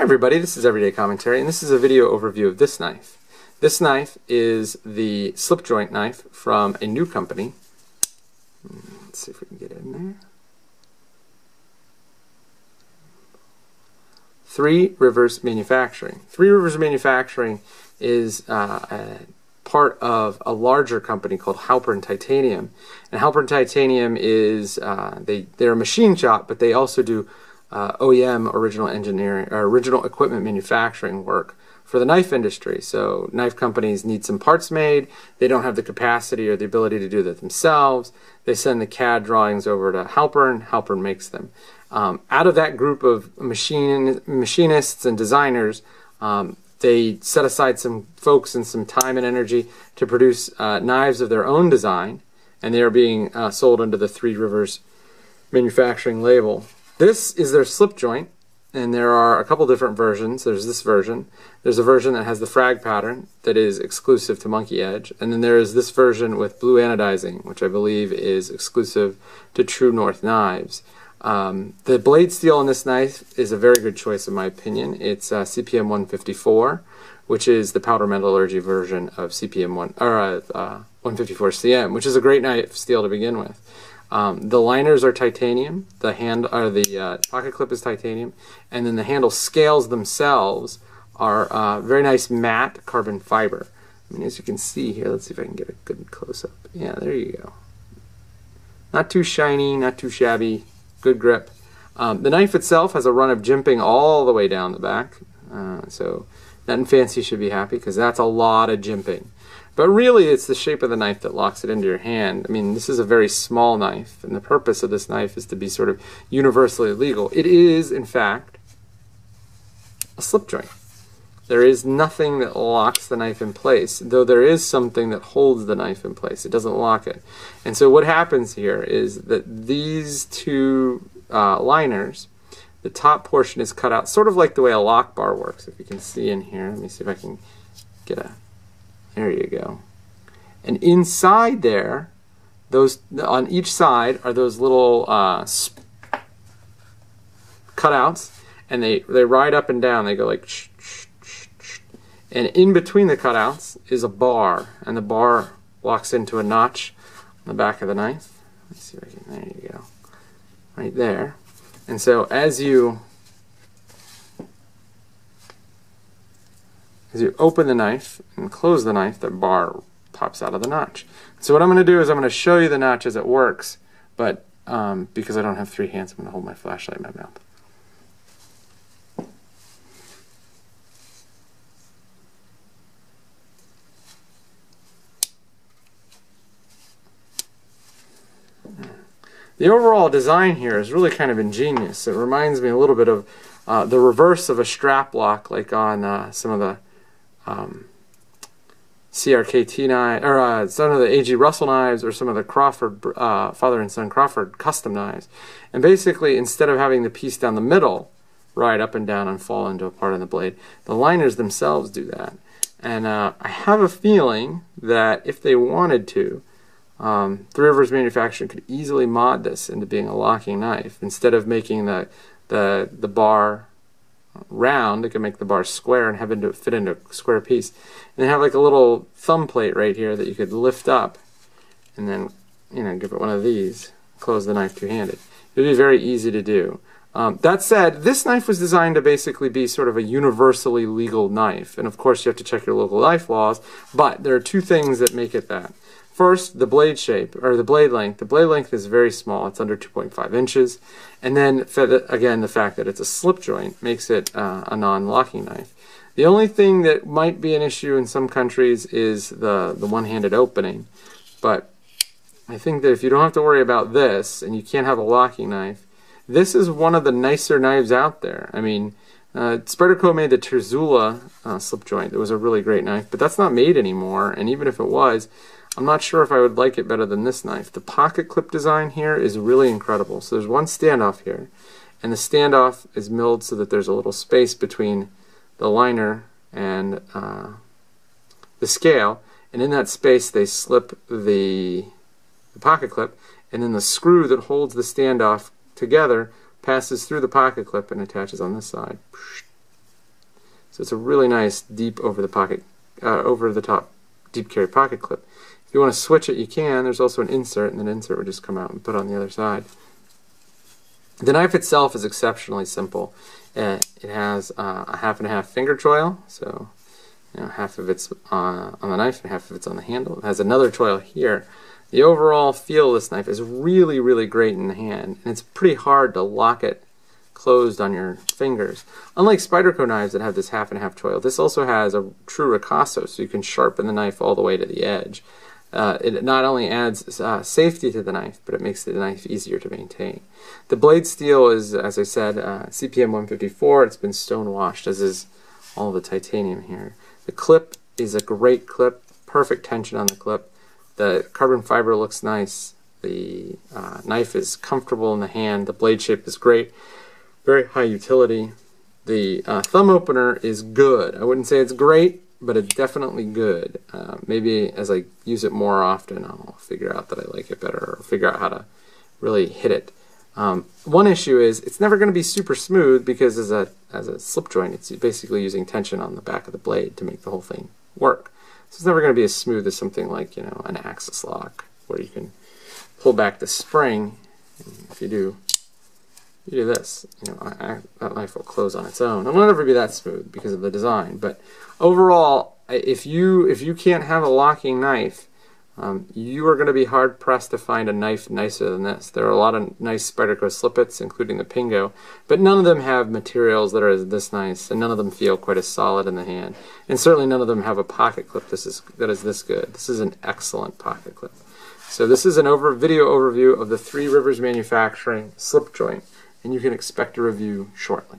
Hi everybody, this is Everyday Commentary, and this is a video overview of this knife. This knife is the Slipjoint knife from a new company. Let's see if we can get in there. Three Rivers Manufacturing. Three Rivers Manufacturing is a part of a larger company called Halpern Titanium. And Halpern Titanium is, they're a machine shop, but they also do OEM, original engineering, or original equipment manufacturing work for the knife industry. So knife companies need some parts made. They don't have the capacity or the ability to do that themselves. They send the CAD drawings over to Halpern. Halpern makes them. Out of that group of machinists and designers, they set aside some folks and some time and energy to produce knives of their own design, and they are being sold under the Three Rivers Manufacturing label. This is their Slipjoint, and there are a couple different versions. There's this version. There's a version that has the frag pattern that is exclusive to Monkey Edge, and then there is this version with blue anodizing, which I believe is exclusive to True North knives. The blade steel on this knife is a very good choice in my opinion. It's CPM 154, which is the powder metallurgy version of CPM 154 CM, which is a great knife steel to begin with. The liners are titanium, the pocket clip is titanium, and then the handle scales themselves are very nice matte carbon fiber. I mean, as you can see here, let's see if I can get a good close-up. Yeah, there you go. Not too shiny, not too shabby, good grip. The knife itself has a run of jimping all the way down the back, so nothing fancy should be happy because that's a lot of jimping. But really, it's the shape of the knife that locks it into your hand. I mean, this is a very small knife, and the purpose of this knife is to be sort of universally legal. It is, in fact, a slip joint. There is nothing that locks the knife in place, though there is something that holds the knife in place. It doesn't lock it. And so what happens here is that these two liners, the top portion is cut out, sort of like the way a lock bar works. If you can see in here, let me see if I can get a... There you go. And inside there, those on each side are those little cutouts, and they ride up and down. They go like shh, shh, shh, shh. And in between the cutouts is a bar, and the bar locks into a notch on the back of the knife. Let's see if I can. There you go. Right there. And so as you open the knife and close the knife, the bar pops out of the notch. So what I'm going to do is I'm going to show you the notch as it works, but because I don't have three hands, I'm going to hold my flashlight in my mouth. The overall design here is really kind of ingenious. It reminds me a little bit of the reverse of a strap lock, like on some of the CRKT knives, or some of the A.G. Russell knives, or some of the Crawford, father and son Crawford custom knives. And basically, instead of having the piece down the middle ride up and down and fall into a part of the blade, the liners themselves do that. And I have a feeling that if they wanted to, Three Rivers Manufacturing could easily mod this into being a locking knife. Instead of making the bar round, they can make the bar square and have it fit into a square piece. And they have like a little thumb plate right here that you could lift up and then, you know, give it one of these, close the knife two-handed. It would be very easy to do. That said, this knife was designed to basically be sort of a universally legal knife. And of course you have to check your local knife laws, but there are two things that make it that. First, the blade shape, or the blade length. The blade length is very small. It's under 2.5 inches. And then, again, the fact that it's a slip joint makes it a non-locking knife. The only thing that might be an issue in some countries is the one-handed opening. But I think that if you don't have to worry about this, and you can't have a locking knife, this is one of the nicer knives out there. I mean, Spyderco made the Terzula slip joint. It was a really great knife, but that's not made anymore. And even if it was, I'm not sure if I would like it better than this knife. The pocket clip design here is really incredible. So there's one standoff here, and the standoff is milled so that there's a little space between the liner and the scale, and in that space they slip the pocket clip, and then the screw that holds the standoff together passes through the pocket clip and attaches on this side. So it's a really nice deep over the top deep carry pocket clip. If you want to switch it, you can. There's also an insert, and then insert would just come out and put on the other side. The knife itself is exceptionally simple. It has a half and half finger choil, so half of it's on the knife and half of it's on the handle. It has another choil here. The overall feel of this knife is really, really great in the hand, and it's pretty hard to lock it closed on your fingers. Unlike Spyderco knives that have this half and half choil, this also has a true ricasso, so you can sharpen the knife all the way to the edge. It not only adds safety to the knife, but it makes the knife easier to maintain. The blade steel is, as I said, CPM 154. It's been stone washed, as is all the titanium here. The clip is a great clip, perfect tension on the clip. The carbon fiber looks nice. The knife is comfortable in the hand. The blade shape is great. Very high utility. The thumb opener is good. I wouldn't say it's great, but it's definitely good. Maybe as I use it more often, I'll figure out that I like it better, or figure out how to really hit it. One issue is it's never going to be super smooth, because as a slip joint, it's basically using tension on the back of the blade to make the whole thing work. So it's never going to be as smooth as something like an axis lock, where you can pull back the spring. And if you do this, that knife will close on its own. It'll never be that smooth because of the design. But overall, if you can't have a locking knife, you are going to be hard pressed to find a knife nicer than this. There are a lot of nice Spyderco slippets, including the Pingo, but none of them have materials that are this nice, and none of them feel quite as solid in the hand. And certainly none of them have a pocket clip that is this good. This is an excellent pocket clip. So this is an video overview of the Three Rivers Manufacturing slip joint, and you can expect a review shortly.